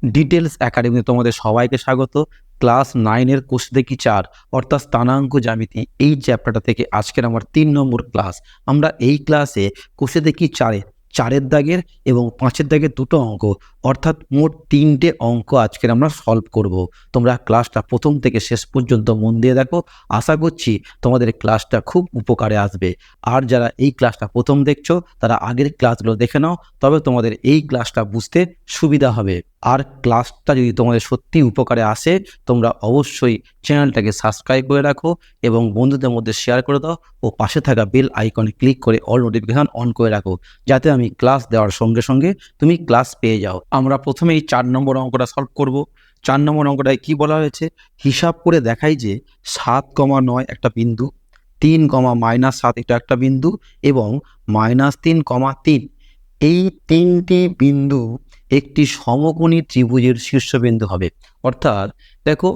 Details একাডেমিতে তোমাদের সবাইকে স্বাগত। ক্লাস 9-এর কোষ দেখি 4 অর্থাৎ স্থানাঙ্ক জ্যামিতি এই চ্যাপ্টারটা থেকে আজকের আমার 3 নম্বর ক্লাস। আমরা এই ক্লাসে কোষে দেখি 4-এর দাগের এবং 5-এর দাগের দুটো অঙ্ক অর্থাৎ মোট 3টে অঙ্ক আজকের আমরা সলভ করব। তোমরা ক্লাসটা প্রথম থেকে শেষ পর্যন্ত মন দিয়ে দেখো, আশা করছি তোমাদের ক্লাসটা খুব উপকারে আসবে। আর যারা এই ক্লাসটা প্রথম দেখছো তারা আগের ক্লাসগুলো দেখে নাও, তবে তোমাদের এই ক্লাসটা বুঝতে সুবিধা হবে। আর ক্লাসটা যদি তোমাদের সত্যি উপকারে আসে তোমরা অবশ্যই চ্যানেলটাকে সাবস্ক্রাইব করে রাখো এবং বন্ধুদের মধ্যে শেয়ার করে দাও ও পাশে থাকা বেল আইকনে ক্লিক করে অল নোটিফিকেশন অন করে রাখো, যাতে আমি ক্লাস দেওয়ার সঙ্গে সঙ্গে তুমি ক্লাস পেয়ে যাও। আমরা প্রথমেই 4 নম্বর অঙ্কটা সলভ করব। 4 নম্বর অঙ্কটায় কি বলা হয়েছে, হিসাব করে দেখাই যে 7,9 একটা বিন্দু, 3,-7 এটা একটা বিন্দু এবং -3,3 এই 3টি বিন্দু একটি সমকোণী ত্রিভুজের শীর্ষবিন্দু হবে। অর্থাৎ দেখো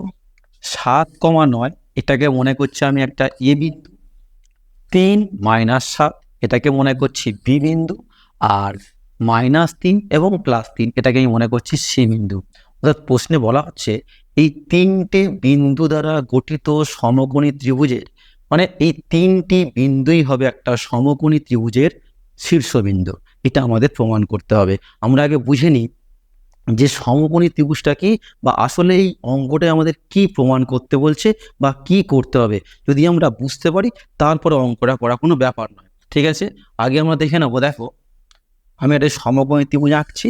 7,9 এটাকে মনে করছি আমি একটা এ বিন্দু, 3-7 এটাকে মনে করছি বি বিন্দু, আর -3 এবং +3 এটাকে আমি মনে করছি সি বিন্দু। অর্থাৎ প্রশ্নে বলা হচ্ছে এই 3টে বিন্দু দ্বারা গঠিত সমকোণী ত্রিভুজের, মানে এই 3টি বিন্দুই হবে একটা সমকোণী ত্রিভুজের শীর্ষবিন্দু। এটা আমাদের প্রমাণ করতে হবে। আমরা আগে বুঝে নিই যে সমকোণী ত্রিভুজটা কি, বা আসলে এই অঙ্কটা আমাদের কি প্রমাণ করতে বলছে বা কি করতে হবে। যদি আমরা বুঝতে পারি তারপরে অঙ্কটা করা কোনো ব্যাপার নয়, ঠিক আছে। আগে আমরা দেখে নেবো। দেখো আমি একটা সমকোণী ত্রিভুজ আঁকছি,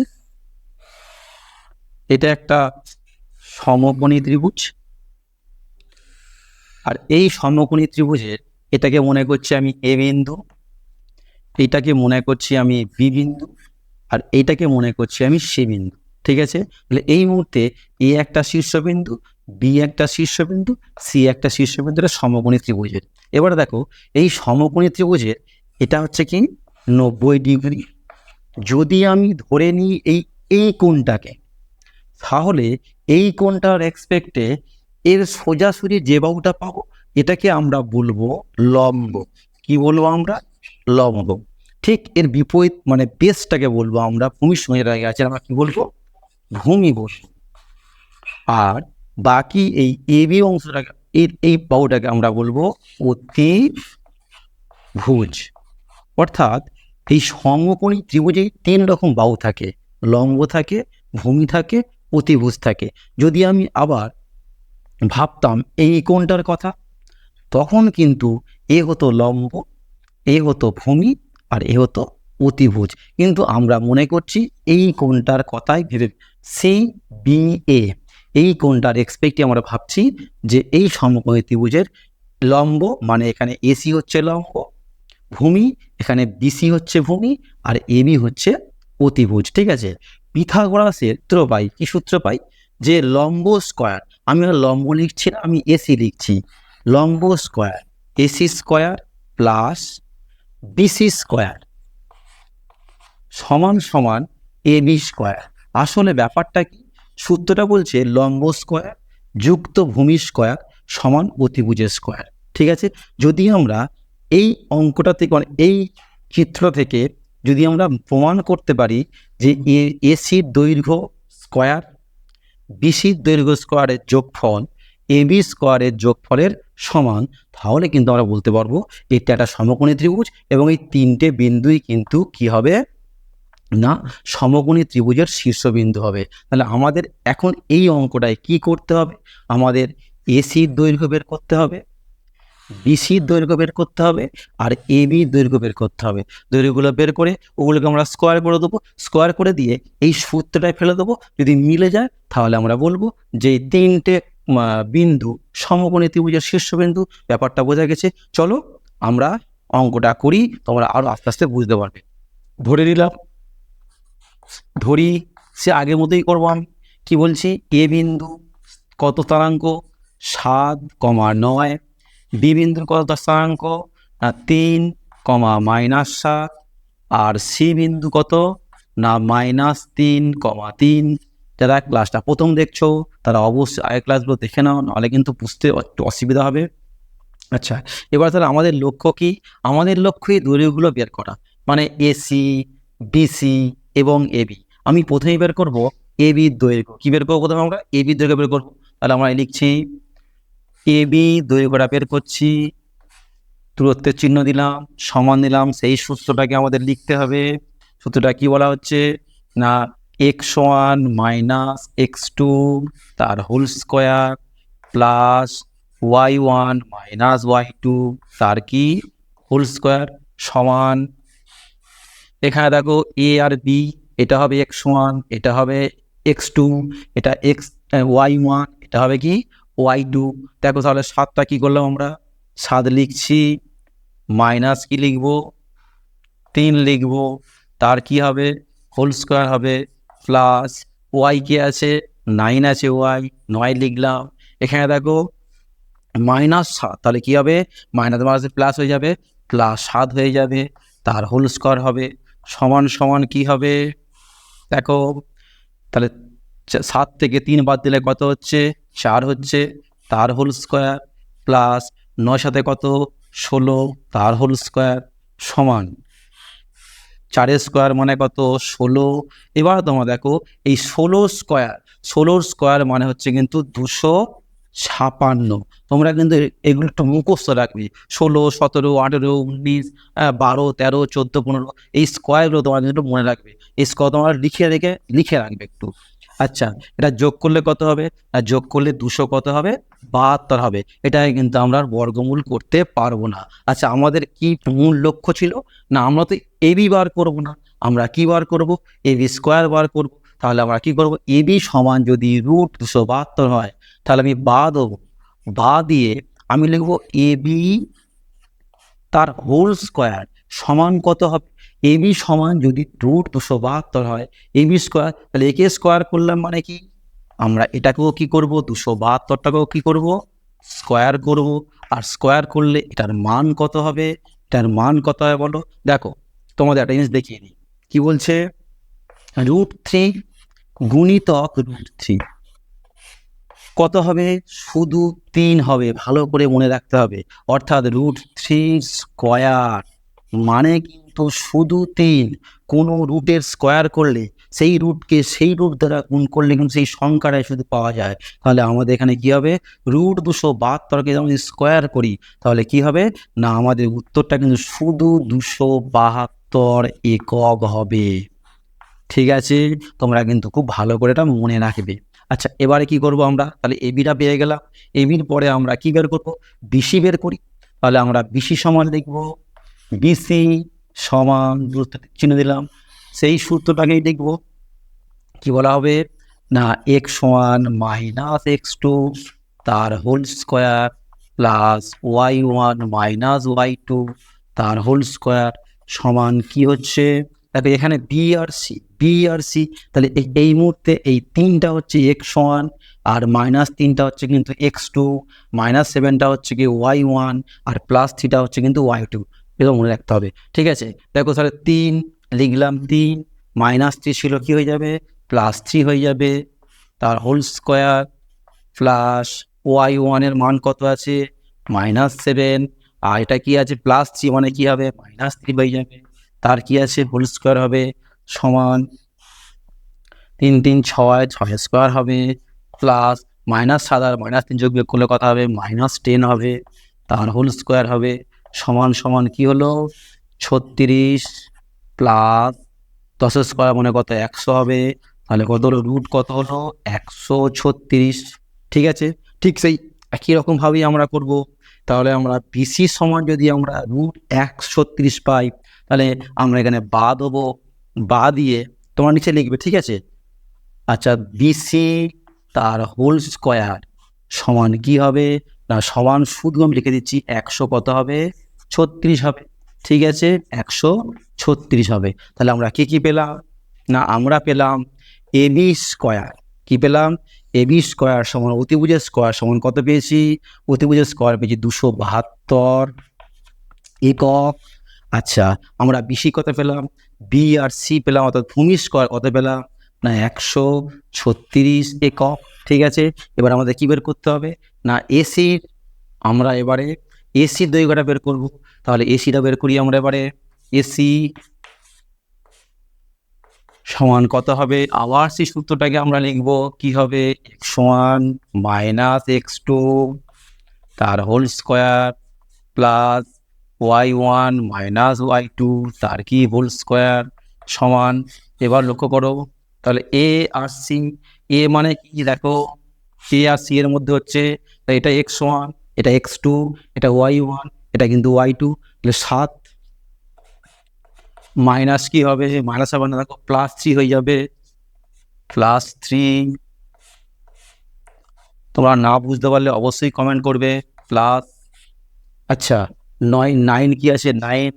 এটা একটা সমকোণী ত্রিভুজ। আর এই সমকোণী ত্রিভুজের এটাকে মনে করছি আমি এ বিন্দু, এইটাকে মনে করছি আমি বি বিন্দু, আর এইটাকে মনে করছি আমি সি বিন্দু, ঠিক আছে। তাহলে এই মুহূর্তে এ একটা শীর্ষবিন্দু, বি একটা শীর্ষবিন্দু, সি একটা শীর্ষবিন্দু, এটা সমকোণী ত্রিভুজের। এবার দেখো এই সমকোণী ত্রিভুজের এটা হচ্ছে কি 90 ডিগ্রি। যদি আমি ধরে নিই এই কোণটাকে, তাহলে এই কোণটার রেসপেক্টে এর সোজাসুজি যে বাহুটা পাবো এটাকে আমরা বলবো লম্ব। কি বলবো আমরা? লম্ব। ঠিক এর বিপরীত মানে বেসটাকে বলবো আমরা, ভূমির সঙ্গে আগে আছে আমরা কি বলবো? ভূমি বলবো। আর বাকি এই এবি অংশটাকে এই বাহুটাকে আমরা বলবো অতিভুজ। অর্থাৎ এই সমকোণী ত্রিভুজে 3 রকম বাহু থাকে, লম্ব থাকে, ভূমি থাকে, অতিভুজ থাকে। যদি আমি আবার ভাবতাম এই কোণটার কথা, তখন কিন্তু এ হতো লম্ব, এ হতো ভূমি, আর এ হতো অতিভুজ। কিন্তু আমরা মনে করছি এই কোণটার কথাই ভেবে সি বি এ, এই কোণটার এক্সপেক্টে আমরা ভাবছি যে এই সমকোণী ত্রিভুজের লম্ব, মানে এখানে এসি হচ্ছে লম্ব, ভূমি এখানে বিসি হচ্ছে ভূমি, আর এবি হচ্ছে অতিভুজ, ঠিক আছে। পিথাগোরাসের সূত্র পাই, কি সূত্র পাই? যে লম্ব স্কয়ার, আমি লম্ব লিখছি না, আমি এসি লিখছি। লম্ব square A C square plus B C square সমান সমান এবি স্কয়ার। আসলে ব্যাপারটা কি? সূত্রটা বলছে লম্ব স্কয়ার যুক্ত ভূমি স্কয়ার সমান অতিভুজের স্কয়ার, ঠিক আছে। যদি আমরা এই অঙ্কটা থেকে এই চিত্র থেকে যদি আমরা প্রমাণ করতে পারি যে এসির দৈর্ঘ্য স্কয়ার বিসির দৈর্ঘ্য স্কয়ারের যোগফল এবি স্কয়ারের যোগফলের সমান, তাহলে কিন্তু আমরা বলতে পারবো এটা একটা সমকোণী ত্রিভুজ এবং এই 3টে বিন্দুই কিন্তু কি হবে না সমকোণী ত্রিভুজের শীর্ষবিন্দু হবে। তাহলে আমাদের এখন এই অঙ্কটায় কি করতে হবে? আমাদের এসির দৈর্ঘ্য বের করতে হবে, বিসির দৈর্ঘ্য বের করতে হবে, আর এবির দৈর্ঘ্য বের করতে হবে। দৈর্ঘ্যগুলো বের করে ওগুলোকে আমরা স্কোয়ার করে দেবো, স্কোয়ার করে দিয়ে এই সূত্রটায় ফেলে দেবো। যদি মিলে যায় তাহলে আমরা বলবো যে 3টে বিন্দু সমকোণী ত্রিভুজের শীর্ষবিন্দু। ব্যাপারটা বোঝা গেছে। চলো আমরা অঙ্কটা করি, তোমরা আরো আস্তে আস্তে বুঝতে পারবে। ধরে নিলাম, ধরি সে আগের মতোই করবো। আমি কি বলছি? এ বিন্দু কত স্থানাঙ্ক? 7,9। বি বিন্দুর কত স্থানাঙ্ক? 3,-7। আর সি বিন্দু কত? না -3,3। যারা ক্লাসটা প্রথম দেখছো তারা অবশ্যই আগের ক্লাসগুলো দেখে নাও, নাহলে কিন্তু বুঝতে একটু অসুবিধা হবে। আচ্ছা, এবার তাহলে আমাদের লক্ষ্য কি? আমাদের লক্ষ্য এই দৈর্ঘ্যগুলো বের করা, মানে এসি, বিসি এবং এবি। আমি প্রথমেই বের করব এ বি দৈর্ঘ্য কি বের করবো প্রথমে আমরা এ বি দৈর্ঘ্য বের করবো। তাহলে আমরা লিখছি এ বি দৈর্ঘ্যটা বের করছি, দূরত্বের চিহ্ন দিলাম, সমান দিলাম, সেই সূত্রটাকে আমাদের লিখতে হবে। সূত্রটা কি বলা হচ্ছে না x1 মাইনাস x2 তার whole square plus y1 minus y2 তার কি হোল স্কোয়ার সমান, এখানে দেখো এ আর বি, এটা হবে x1, এটা হবে x2, এটা y1, এটা হবে কি y2। দেখো তাহলে 7টা কি করলাম আমরা, 7 লিখছি, মাইনাস কি লিখবো 3 লিখবো, তার কি হবে হোল স্কোয়ার হবে প্লাস ওয়াই কি আছে 9 আছে, ওয়াই 9 লিখলাম। এখানে দেখো -7, তাহলে কি হবে মাইনাস মাইনাসে প্লাস হয়ে যাবে, +7 হয়ে যাবে, তার হোল স্কোয়ার হবে সমান সমান কি হবে দেখো, তাহলে 7 থেকে 3 বাদ দিলে কত হচ্ছে 4 হচ্ছে, তার হোল স্কোয়ার প্লাস 9 সাথে কত 16 তার হোল স্কোয়ার সমান 4 স্কোয়ার মানে কত 16। এবার তোমরা দেখো এই 16 স্কোয়ার মানে হচ্ছে কিন্তু 256। তোমরা কিন্তু এগুলো একটু মুখস্থ রাখবে, 16, 17, 18, 19, 12, 13, 14, 15 এই স্কোয়ারগুলো তোমার কিন্তু মনে রাখবে, এই স্কোয়ার তোমরা লিখে রাখবে একটু। আচ্ছা, এটা যোগ করলে কত হবে, আর যোগ করলে 200 কত হবে 72 হবে। এটাই কিন্তু আমরা বর্গমূল করতে পারবো না। আচ্ছা, আমাদের কি মূল লক্ষ্য ছিল না, আমরা তো এবি বার করব না, আমরা কি বার করব এবি স্কোয়ার বার করব। তাহলে আমরা কি করব, এবি সমান যদি √272 হয় তাহলে আমি বা দেবো, বা দিয়ে আমি লিখবো এবি তার হোল স্কোয়ার সমান কত হবে, এবি সমান যদি √272 হয় এবি স্কোয়ার, তাহলে একে স্কোয়ার করলাম মানে কি আমরা এটাকেও কি করব 272টাকেও কি করব স্কোয়ার করব, আর স্কোয়ার করলে এটার মান কত হবে, এটার মান কত হবে বলো। দেখো তোমাদের একটা জিনিস দেখিয়ে দিই, কি বলছে √3 গুণিতক √3 কত হবে, শুধু 3 হবে, ভালো করে মনে রাখতে হবে। অর্থাৎ √3 স্কোয়ার মানে কিন্তু শুধু 3, কোনো রুটের স্কোয়ার করলে সেই রুটকে সেই রুট দ্বারা গুণ করলে কিন্তু সেই সংখ্যাটাই শুধু পাওয়া যায়। তাহলে আমাদের এখানে কি হবে √272কে যদি স্কোয়ার করি তাহলে কি হবে না আমাদের উত্তরটা কিন্তু শুধু 272 একক হবে। ঠিক আছে, তোমরা কিন্তু খুব ভালো করে এটা মনে রাখবে। আচ্ছা, এবারে কি করব আমরা, তাহলে এবিটা পেয়ে গেলাম, এবির পরে আমরা কি বের করব বিসি বের করি। তাহলে আমরা বিসি সমান লিখব, বিসি সমান দূরত্ব চিহ্ন দিলাম, সেই সূত্রটাকেই লিখব, কি বলা হবে না x1 মাইনাস x2 তার whole square plus y1 minus y2 তার হোল স্কোয়ার সমান কি হচ্ছে দেখো এখানে বি আর সি, তাহলে এই মুহূর্তে এই 3টা হচ্ছে x1 আর -3টা হচ্ছে কিন্তু x2, -7টা হচ্ছে কি y1 আর +3টা হচ্ছে কিন্তু y2, এটা মনে রাখতে হবে। ঠিক আছে, দেখো তাহলে 3 লিখলাম, 3 -3 ছিল কি হয়ে যাবে +3 হয়ে যাবে, তার হোল স্কোয়ার প্লাস y1 এর মান কত আছে -7, আর এটা কি আছে +3 মানে কি হবে -3 হয়ে যাবে, তার কি আছে হোল স্কোয়ার হবে সমান 3 3 6 স্কোয়ার হবে প্লাস -7 আর -3 যোগ বিয়োগ করলে কত হবে -10 হবে, তার হোল স্কোয়ার হবে সমান সমান কি হলো 36 প্লাস 10 স্কোয়ার মানে কত 100 হবে, তাহলে কত হলো রুট কত হলো 136। ঠিক আছে, ঠিক সেই একই রকমভাবেই আমরা করব। তাহলে আমরা বিসি সমান যদি আমরা √136 পাই তাহলে আমরা এখানে বা দেবো, বা দিয়ে তোমার নিচে লিখবে। ঠিক আছে, আচ্ছা বিসি তার হোল স্কোয়ার সমান কি হবে না সমান শুধু আমি লিখে দিচ্ছি 100 কত হবে 36 হবে। ঠিক আছে, 136 হবে। তাহলে আমরা কি পেলাম না আমরা পেলাম এবি স্কোয়ার, কি পেলাম এবি স্কোয়ার সমান অতিভুজের স্কোয়ার সমান কত পেয়েছি, অতিভুজের স্কোয়ার পেয়েছি 272 একক। আচ্ছা, আমরা বিসি কত পেলাম, বি আর সি পেলাম, অর্থাৎ ভূমি স্কোয়ার কত পেলাম না 136 একক। ঠিক আছে, এবার আমাদের কি বের করতে হবে না এসির, আমরা এবারে এসির দৈর্ঘ্যটা বের করব। তাহলে এসিটা বের করি আমরা এবারে, এসি সমান কত হবে? আবার সেই সূত্রটাকে আমরা লিখব, কি হবে? X one minus x two তার whole square plus y one minus y two তার কি হোল স্কোয়ার সমান। এবার লক্ষ্য করো, তাহলে এ আর সি, এ মানে কি দেখো, এ আর সি এর মধ্যে হচ্ছে, তাই এটা এক্স ওয়ান, এটা এক্স টু, এটা ওয়াই ওয়ান, এটা কিন্তু ওয়াই টু, তাহলে 7 মাইনাস কি হবে? মাইনাস হবে না, দেখো প্লাস 3 হয়ে যাবে, প্লাস 3। তোমরা না বুঝতে পারলে অবশ্যই কমেন্ট করবে। প্লাস, আচ্ছা 9 কি আছে? 9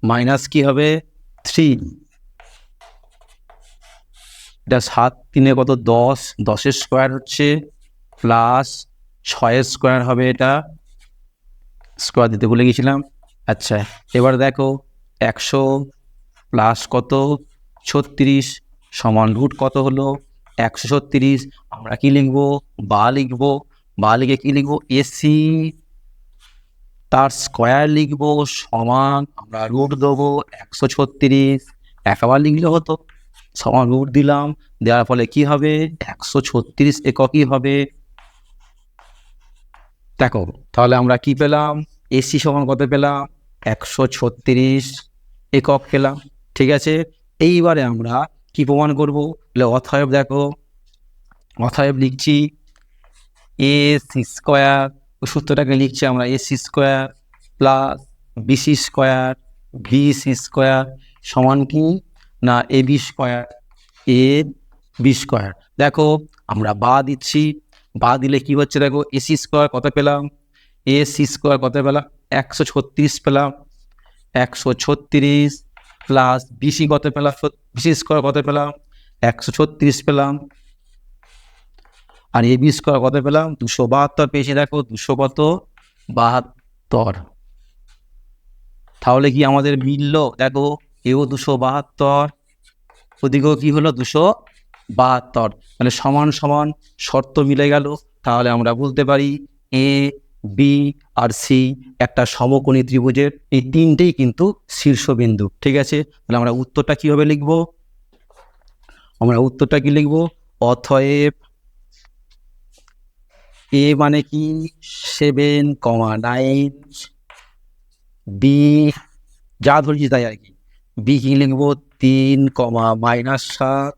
মাইনাস কি হবে? 3, এটা 7 3 কত? 10, 10 স্কোয়ার হচ্ছে প্লাস 6 স্কোয়ার হবে, এটা স্কোয়ার দিতে ভুলে গেছিলাম। আচ্ছা এবার দেখো 100 প্লাস কত? 36 সমান রুট কত হলো? 136। আমরা কি লিখবো? বা লিখবো। বা লিখে কি লিখবো? এসি তার স্কোয়ার লিখবো সমান, আমরা রুট দেবো 136, একবার লিখলে হতো, সমান রুট দিলাম, দেওয়ার ফলে কি হবে? 136 এককই হবে। দেখো তাহলে আমরা কি পেলাম? এসি সমান কত পেলাম? 136 একক পেলাম। ঠিক আছে, এইবারে আমরা কি প্রমাণ করব? অতএব দেখো, অতএব লিখছি এ সি স্কোয়ার, ওই সূত্রটাকে লিখছি আমরা, A C square plus B C square B C square সমান কি না A B square, A B square. দেখো আমরা বা দিচ্ছি, বা দিলে কি হচ্ছে? দেখো এসি স্কোয়ার কত পেলাম? এ সি স্কোয়ার কত পেলাম? 136 পেলাম, 136 প্লাস বিসি কত পেলাম? বিসি স্কোয়ার কত পেলাম? 136 পেলাম, আর এ বি স্কোয়ার কত পেলাম? 272 পেয়েছি। দেখো 200 কত? 72। তাহলে কি আমাদের মিলল? দেখো এও 272, ওদিকেও কি হলো? 272, মানে সমান সমান শর্ত মিলে গেল। তাহলে আমরা বলতে পারি এ বি আর সি একটা সমকোণী ত্রিভুজের এই তিনটেই কিন্তু শীর্ষবিন্দু। ঠিক আছে, তাহলে আমরা উত্তরটা কিভাবে লিখবো? আমরা উত্তরটা কি লিখবো? অতএব এ মানে কি 7,9, বি যা ধরেছি তাই আর কি, বি কি লিখবো? 3,-7,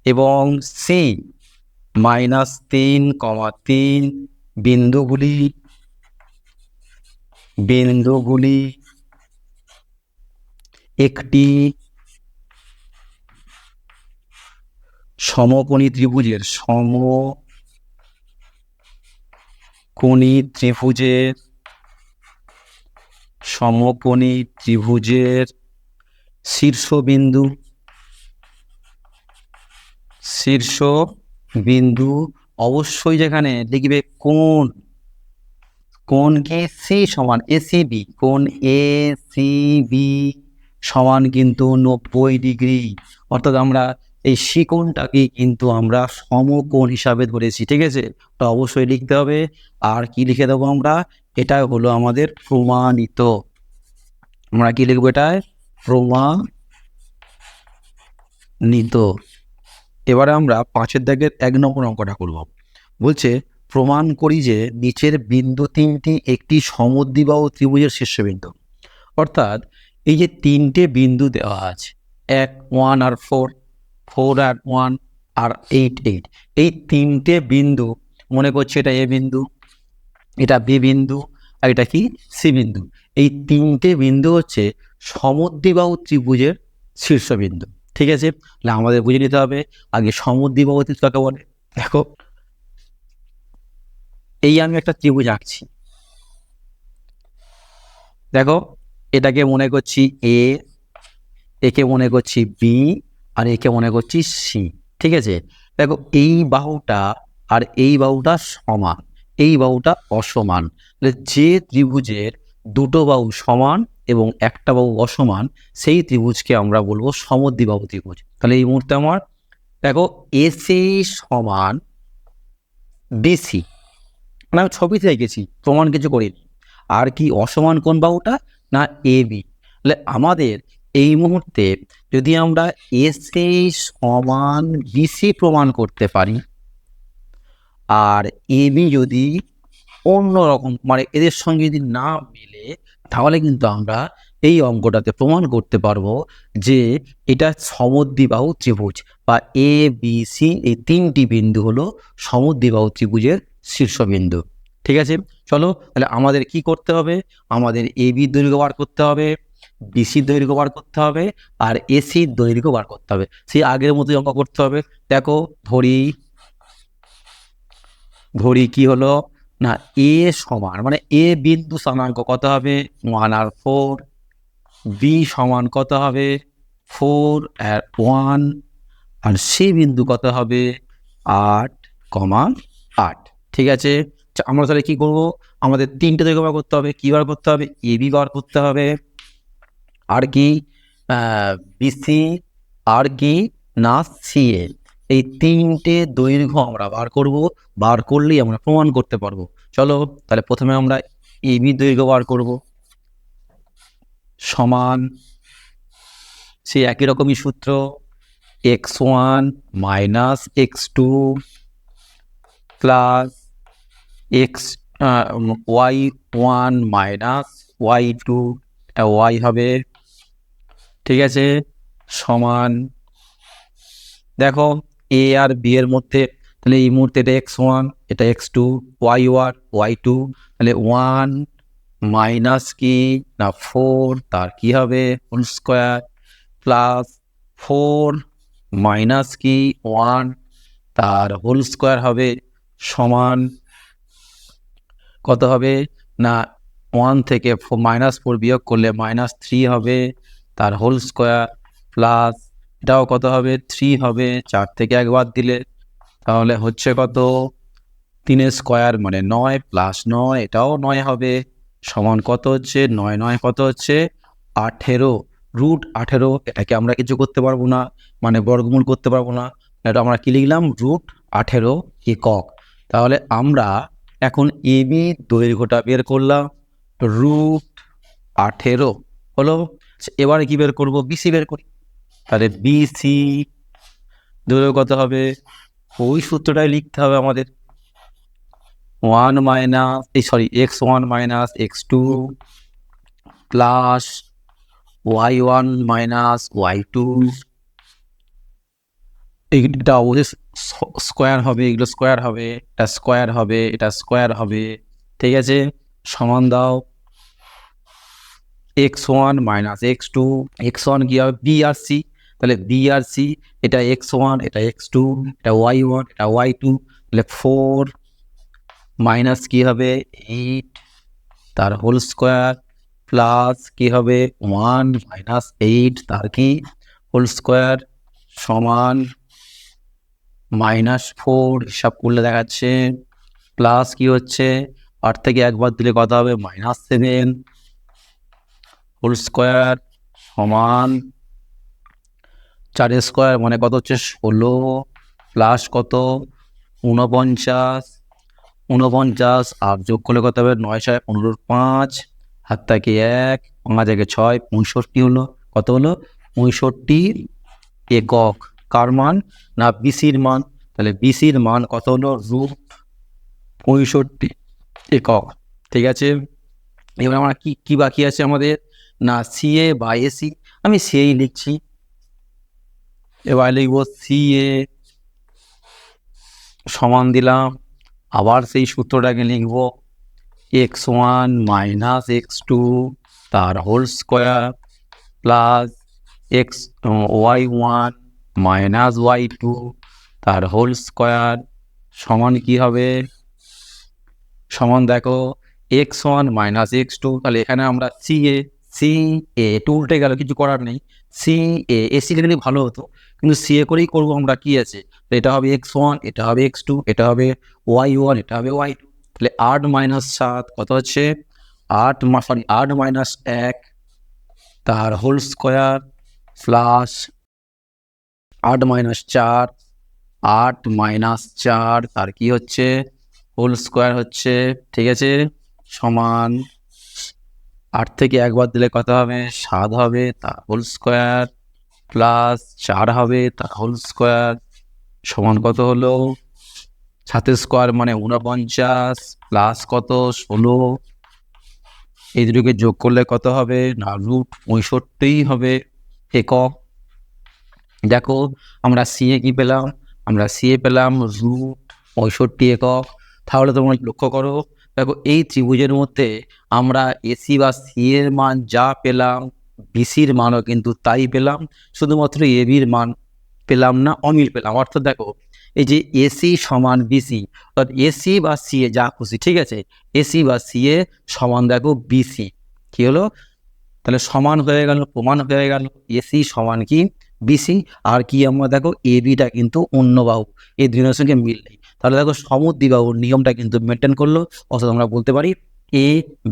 এবং সি -3,3। বিন্দুগুলি একটি সমকোণী ত্রিভুজের সমকোণী ত্রিভুজের শীর্ষবিন্দু অবশ্যই যেখানে লিখবে কোণ, কোণকে সি সমান এসিবি, কোণ এসিবি সমান কিন্তু 90 ডিগ্রি। অর্থাৎ আমরা এই কোণটাকে কিন্তু আমরা সমকোণ হিসাবে ধরেছি। ঠিক আছে, ওটা অবশ্যই লিখতে হবে। আর কি লিখে দেবো আমরা? এটা হলো আমাদের প্রমাণিত। আমরা কি লিখবো? এটাই প্রমাণিত। এবারে আমরা 5 দাগের 1 নম্বর অঙ্কটা করব। বলছে প্রমাণ করি যে নিচের বিন্দু তিনটি একটি সমদ্বিবাহু ত্রিভুজের শীর্ষবিন্দু। অর্থাৎ এই যে তিনটে বিন্দু দেওয়া আছে, 1 1 আর 4, 4 আর 1 আর 8 8, এই তিনটে বিন্দু মনে করছে এটা এ বিন্দু, এটা বি বিন্দু, আর এটা কি সি বিন্দু। এই তিনটে বিন্দু হচ্ছে সমদ্বিবাহু ত্রিভুজের শীর্ষবিন্দু। ঠিক আছে, তাহলে আমাদের বুঝে নিতে হবে আগে সমদ্বিবাহু ত্রিভুজ কাকে বলে। দেখো এই আমি একটা ত্রিভুজ আঁকছি, দেখো এটাকে মনে করছি এ, একে মনে করছি বি, আর একে মনে করছি সি। ঠিক আছে, দেখো এই বাহুটা আর এই বাহুটা সমান, এই বাহুটা অসমান। যে ত্রিভুজের দুটো বাহু সমান এবং একটা বাহু অসমান, সেই ত্রিভুজকে আমরা বলবো সমদ্বিবাহু ত্রিভুজ। তাহলে এই মুহূর্তে আমার দেখো এসি সমান বিসি, মানে আমি ছবিতে এঁকেছি, প্রমাণ কিছু করিনি। আর কি অসমান কোন বাহুটা? না এ বি। তাহলে আমাদের এই মুহূর্তে যদি আমরা এসি সমান বিসি প্রমাণ করতে পারি, আর এবি যদি অন্যরকম মানে এদের সঙ্গে যদি না মিলে, তাহলে কিন্তু আমরা এই অঙ্কটাতে প্রমাণ করতে পারবো যে এটা সমদ্বিবাহু ত্রিভুজ, বা এ বি সি এই তিনটি বিন্দু হলো সমদ্বিবাহু ত্রিভুজের শীর্ষবিন্দু। ঠিক আছে, চলো তাহলে আমাদের কি করতে হবে, আমাদের এ বির দৈর্ঘ্য বার করতে হবে, বিসির দৈর্ঘ্য বার করতে হবে, আর এসির দৈর্ঘ্য বার করতে হবে। সেই আগের মতোই অঙ্ক করতে হবে। দেখো ধরি কি হলো না, এ সমান মানে এ বিন্দু স্থানাঙ্ক কত হবে 1 আর 4, বি সমান কত হবে 4 আর 1, আর সি বিন্দু কত হবে 8,8। ঠিক আছে, আমরা তাহলে কি করব, আমাদের তিনটে দৈর্ঘ্য বার করতে হবে। কি বার করতে হবে, এ বি বার করতে হবে, আর কি বিসি, আর কি না সিএ। এই তিনটে দৈর্ঘ্য আমরা বার করব, বার করলেই আমরা প্রমাণ করতে পারবো। চলো তাহলে প্রথমে আমরা এবি দৈর্ঘ্য বার করব, সমান সেই একই রকমই সূত্র, x1 minus x2 plus y1 minus y2, y হবে। ঠিক আছে, সমান দেখো এ আর বি এর মধ্যে, তাহলে এই মুহূর্তে এটা x1, এটা x2, y1 y2, তাহলে 1 মাইনাস কি না 4, তার কি হবে হোল স্কোয়ার, প্লাস 4 মাইনাস কি 1, তার হোল স্কোয়ার হবে, সমান কত হবে না 1 থেকে -4 বিয়োগ করলে -3 হবে, তার হোল স্কোয়ার, প্লাস এটাও কত হবে 3 হবে, 4 থেকে একবার দিলে তাহলে হচ্ছে কত 3 স্কোয়ার মানে 9, প্লাস 9 এটাও 9 হবে, সমান কত হচ্ছে 9 9 কত হচ্ছে 18, √18। এটাকে আমরা কিছু করতে পারবো না, মানে বর্গমূল করতে পারবো না, এটা আমরা কি লিখলাম √18 একক। তাহলে আমরা এখন এবি দৈর্ঘ্যটা বের করলাম, √18 হলো। এবারে কি বের করব, বিসি বের করি। তাহলে বিসি দৈর্ঘ্য কত হবে, ওই সূত্রটাই লিখতে হবে আমাদের, x1 minus x2 plus y1 minus y2, এইটা অবশ্যই স্কোয়ার হবে, এগুলো স্কোয়ার হবে, এটা স্কোয়ার হবে, এটা স্কোয়ার হবে। ঠিক আছে, সমান দাও x1 মাইনাস x2, x1 কি হবে বি আর সি, তাহলে বি আর সি, এটা x1 এটা x2 এটা y1 এটা y2, তাহলে 4 মাইনাস কি হবে 8, তার হোল স্কোয়ার, প্লাস কি হবে 1 মাইনাস 8 তার কি হোল স্কোয়ার, সমান -4, হিসাব করলে দেখাচ্ছে, প্লাস কি হচ্ছে 8 থেকে একবার দিলে কত হবে -7 হোল স্কোয়ার, সমান 4 স্কোয়ার মানে কত হচ্ছে 16, প্লাস কত 49, আর যোগ করলে কত হবে 9 6 15 5, হাত থেকে 1 5 থেকে 6 65 হলো, কত হলো 65 একক। কার মান না বিসির মান, তাহলে বিসির মান কত হলো √65 একক। ঠিক আছে, এবার আমরা কি বাকি আছে আমাদের না সিএ বা এসি, আমি সিএই লিখছি। এবার লিখবো সিএ সমান দিলাম, আবার সেই সূত্রটাকে লিখবো x1 মাইনাস x2 তার whole square, plus y1 minus y2 তার হোল স্কোয়ার, সমান কি হবে, সমান দেখো x1 মাইনাস x2, তাহলে এখানে আমরা সি এ টু উল্টে গেল, কিছু করার নেই, সি এসি লিখলে ভালো হতো, কিন্তু সি এ করেই করবো আমরা, কি আছে এটা হবে x1 এটা হবে x2 এটা হবে y1 এটা হবে y2, তাহলে 8 মাইনাস 7 কত হচ্ছে 8 মাইনাস 1 তার whole square, plus 8 minus 4 8 minus 4 তার কি হচ্ছে হোল স্কোয়ার হচ্ছে। ঠিক আছে, সমান 8 থেকে একবার দিলে কত হবে? 7 হবে তার হোল স্কোয়ার প্লাস 4 হবে তার হোল স্কোয়ার সমান কত হলো? 7 স্কোয়ার মানে 49 প্লাস কত? 16। এই দুটোকে যোগ করলে কত হবে? না √65 হবে একক। দেখো আমরা সিএ কি পেলাম? আমরা সিএ পেলাম √65 একক। তাহলে তোমরা লক্ষ্য করো, দেখো এই ত্রিভুজের মধ্যে আমরা এসি বা সি এর মান যা পেলাম, বিসির মানও কিন্তু তাই পেলাম, শুধুমাত্র এবির মান পেলাম না, অমিল পেলাম। অর্থাৎ দেখো এই যে এসি সমান বিসি, অর্থাৎ এসি বা সি এ যা খুশি, ঠিক আছে, এসি বা সি এ সমান দেখো বিসি। কি হলো? তাহলে সমান হয়ে গেল, প্রমাণ হয়ে গেল এসি সমান কি? বিসি। আর কি আমরা দেখো এবিটা কিন্তু অন্য বাহু, এই দুজনের সঙ্গে মিল নেই। তাহলে দেখো সমদ্বিবাহুর নিয়মটা কিন্তু মেনটেন করলো। অর্থাৎ আমরা বলতে পারি এ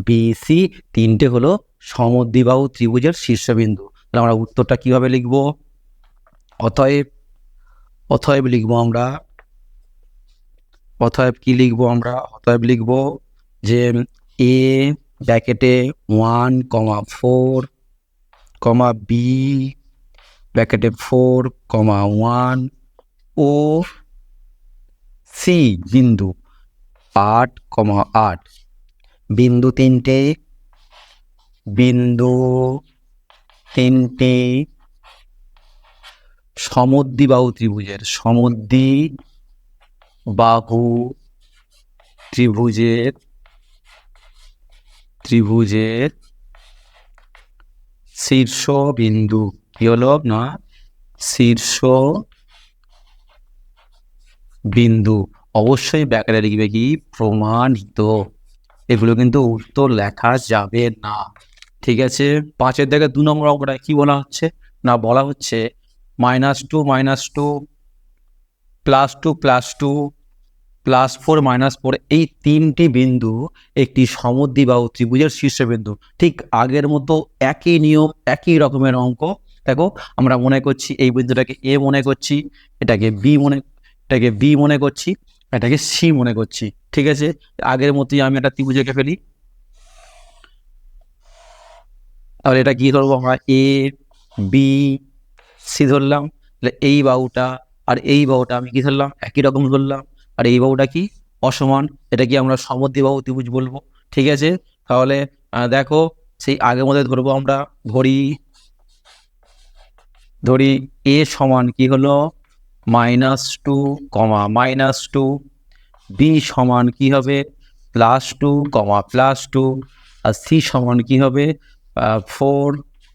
বি সি তিনটে হলো সমদ্বিবাহু ত্রিভুজের শীর্ষবিন্দু। তাহলে আমরা উত্তরটা কিভাবে লিখবো? অতএব অতএব লিখবো আমরা, অতএব কি লিখবো আমরা? অতএব লিখবো যে এ ব্র্যাকেটে 1,4, বি ব্র্যাকেটে 4,1 ও সি বিন্দু 8,8 বিন্দু তিনটে সমদ্বিবাহু ত্রিভুজের শীর্ষবিন্দু। কি হলো? না শীর্ষ বিন্দু। অবশ্যই ব্যাকেটে লিখবে কি? প্রমাণিত। এগুলো কিন্তু উত্তর লেখা যাবে না, ঠিক আছে? 5-এর দেখে 2 নম্বর অঙ্কটা কি বলা হচ্ছে? না বলা হচ্ছে -2 -2 +2 +2 +4 -4 এই তিনটি বিন্দু একটি সমদ্বিবাহু ত্রিভুজের শীর্ষবিন্দু। ঠিক আগের মতো একই নিয়ম, একই রকমের অঙ্ক। দেখো আমরা মনে করছি এই বিন্দুটাকে এ মনে করছি, এটাকে বি মনে করছি, এটাকে সি মনে করছি, ঠিক আছে? আগের মতোই আমি একটা ত্রিভুজ এঁকে ফেলি। তাহলে এটা কি ধরবো আমরা? এ বি সি ধরলাম। তাহলে এই বাহুটা আর এই বাহুটা আমি কি ধরলাম? একই রকম ধরলাম। আর এই বাহুটা কি? অসমান। এটা কি আমরা সমদ্বিবাহু ত্রিভুজ বলবো, ঠিক আছে? তাহলে দেখো সেই আগের মধ্যে ধরবো আমরা। ধরি এ সমান কি হলো? -2, -2, বি সমান কি হবে? +2, +2, আর সি সমান কি হবে? 4,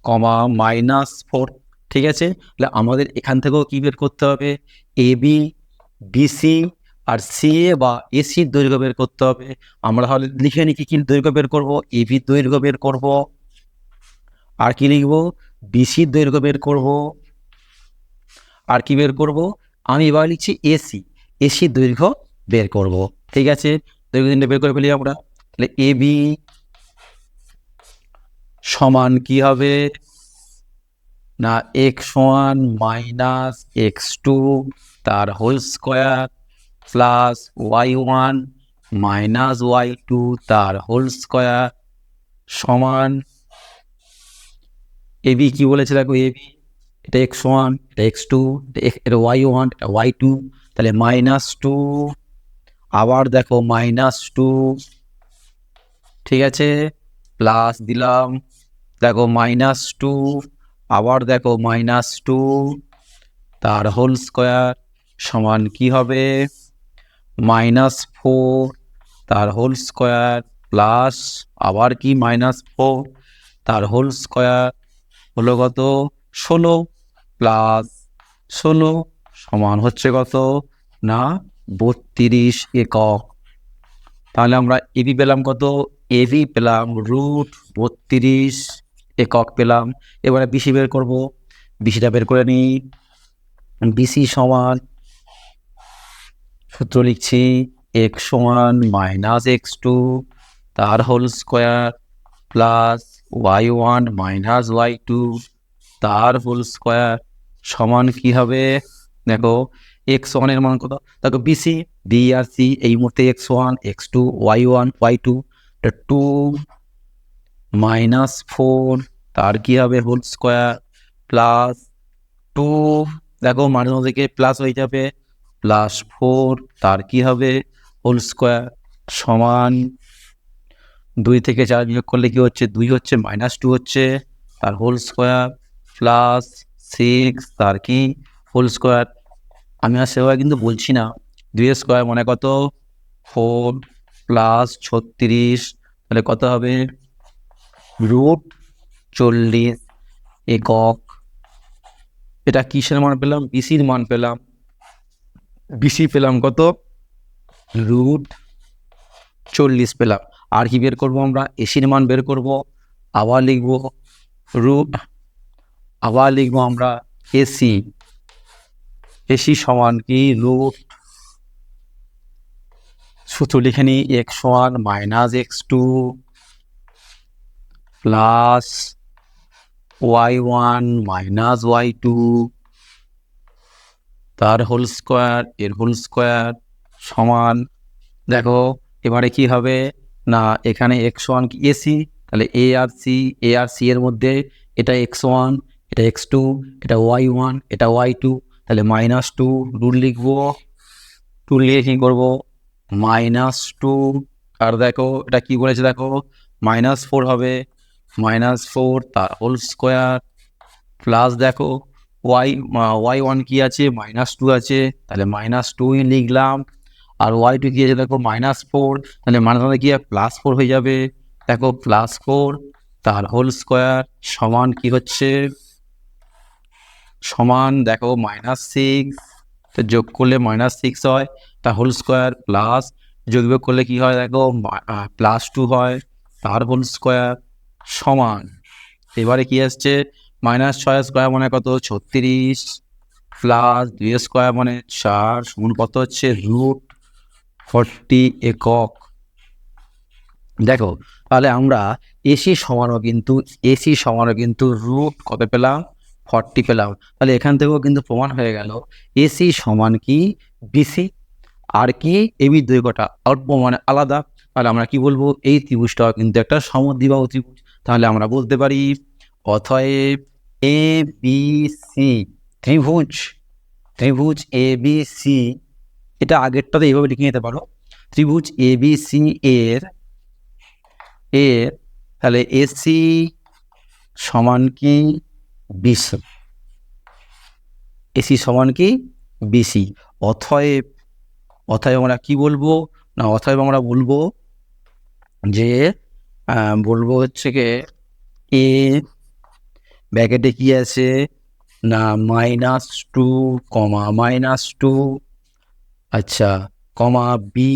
-4, ঠিক আছে? তাহলে আমাদের এখান থেকেও কি বের করতে হবে? A B, BC R C এ বা এসির দৈর্ঘ্য বের করতে হবে। আমরা তাহলে লিখে নিই কি দৈর্ঘ্য বের করবো? এবির দৈর্ঘ্য বের করব। আর কি লিখবো? বিসির দৈর্ঘ্য বের করব। আর কি বের করব? আমি এবার লিখছি এসির দৈর্ঘ্য বের করব, ঠিক আছে? দৈর্ঘ্য তিনটে বের করে ফেলি আমরা। তাহলে এ বি সমান কি হবে? না x1 - x2 তার whole square plus y1 - y2 তার হোল স্কোয়ার সমান এবি কি বলেছে? দেখো এবি এটা x1, এটা x2, এটা y1, এটা y2, তাহলে -2, আবার দেখো -2, ঠিক আছে, প্লাস দিলাম, দেখো -2, আবার দেখো -2 তার হোল স্কোয়ার সমান কি হবে? -4 তার হোল স্কোয়ার প্লাস আবার কি -4 তার হোল স্কোয়ার হলো কত? 16 প্লাস 16 সমান হচ্ছে কত? না 32 একক। তাহলে আমরা এবি পেলাম কত? এবি পেলাম √32 একক পেলাম। এবারে বিসি বের করব। বিসিটা বের করে নিই। বিসি সমান, সূত্র লিখছি, x সমান -x2 তার whole square plus y1 - y2 তার হোল স্কোয়ার সমান কি হবে? দেখো x1 এর মান কত? দেখো বিসি, বি আর সি এই মুহূর্তে x1, x2, y1, y2, 2 -4 তার কি হবে হোল স্কোয়ার প্লাস 2, দেখো মাঝে থেকে প্লাস হয়ে যাবে, +4 তার কি হবে হোল স্কোয়ার সমান 2 থেকে 4 বিয়োগ করলে কি হচ্ছে 2 হচ্ছে, -2 হচ্ছে তার হোল স্কোয়ার প্লাস 6 তার কি হোল স্কোয়ার। আমি আর সেভাবে কিন্তু বলছি না, 2 এর স্কোয়ার মানে কত 4 প্লাস 36, তাহলে কত হবে √40 একক। এটা কিসের মান পেলাম, বিসির মান পেলাম, বিসি পেলাম কত √40 পেলাম। আর কি বের করবো আমরা, এসির মান বের করব, আবার লিখবো আমরা এসি, এসি সমান কি সূত্র লিখে নিই, x1 -x2 plus y1 -y2 তার হোল স্কোয়ার এর হোল স্কোয়ার সমান, দেখো এবারে কি হবে না, এখানে x1 কি এসি, তাহলে এ আর সি এর মধ্যে এটা x1 এটা x2 এটা y1 এটা y2, তাহলে -2 রুট লিখবো, 2 লিখে কি করবো -2, আর দেখো এটা কি বলেছে দেখো -4 হবে, -4 তার হোল স্কোয়ার প্লাস দেখো y1 কি আছে -2 আছে, তাহলে -2 লিখলাম, আর y2 কি আছে দেখো -4, তাহলে মানে কি +4 হয়ে যাবে, দেখো +4 তার হোল স্কোয়ার সমান কি হচ্ছে সমান দেখো -6, তো যোগ করলে -6 হয় তার হোল স্কোয়ার প্লাস যোগ বিয়োগ করলে কি হয় দেখো +2 হয় তার হোল স্কোয়ার সমান, এবারে কি আসছে -6 স্কোয়ার মানে কত 36 প্লাস 2 স্কোয়ার মানে 4 সমান কত হচ্ছে √40 একক। দেখো তাহলে আমরা এসি সমানও কিন্তু রুট কত পেলাম 40 পেলাম, তাহলে এখান থেকেও কিন্তু প্রমাণ হয়ে গেল এসি সমান কি বিসি, আর কি এবি দৈর্ঘ্যটা অল্প মানে আলাদা, তাহলে আমরা কি বলবো এই ত্রিভুজটা কিন্তু একটা সমদ্বিবাহু ত্রিভুজ, তাহলে আমরা বলতে পারি অতএব এ বি সি ত্রিভুজ এ বি সি, এটা আগেরটাতে এইভাবে লিখে নিতে পারো, ত্রিভুজ এ বি সি এর তাহলে এসি সমান কি বিসি, এসি সমান কি বিসি, অতএব আমরা কি বলবো না, অতএব আমরা বলবো যে বলবো হচ্ছে কে এ ব্র্যাকেটে কি আছে না -2 -2, আচ্ছা কমা বি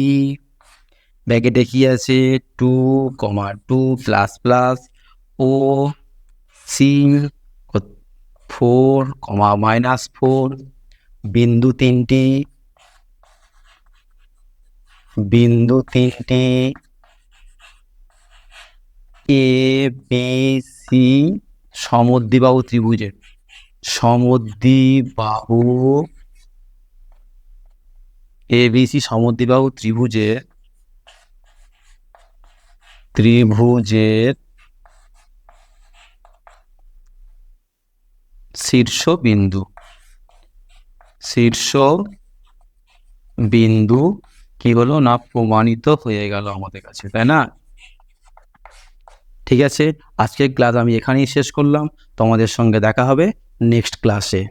ব্র্যাকেটে কি আছে 2 2 প্লাস প্লাস ও সি 4 -4 বিন্দু তিনটি এ বি সি সমদ্বিবাহু ত্রিভুজের এবিসি সমদ্বিবাহু ত্রিভুজের শীর্ষবিন্দু কি হলো না প্রমাণিত হয়ে গেল আমাদের কাছে, তাই না? ঠিক আছে, আজকের ক্লাস আমি এখানেই শেষ করলাম, তোমাদের সঙ্গে দেখা হবে নেক্সট ক্লাসে।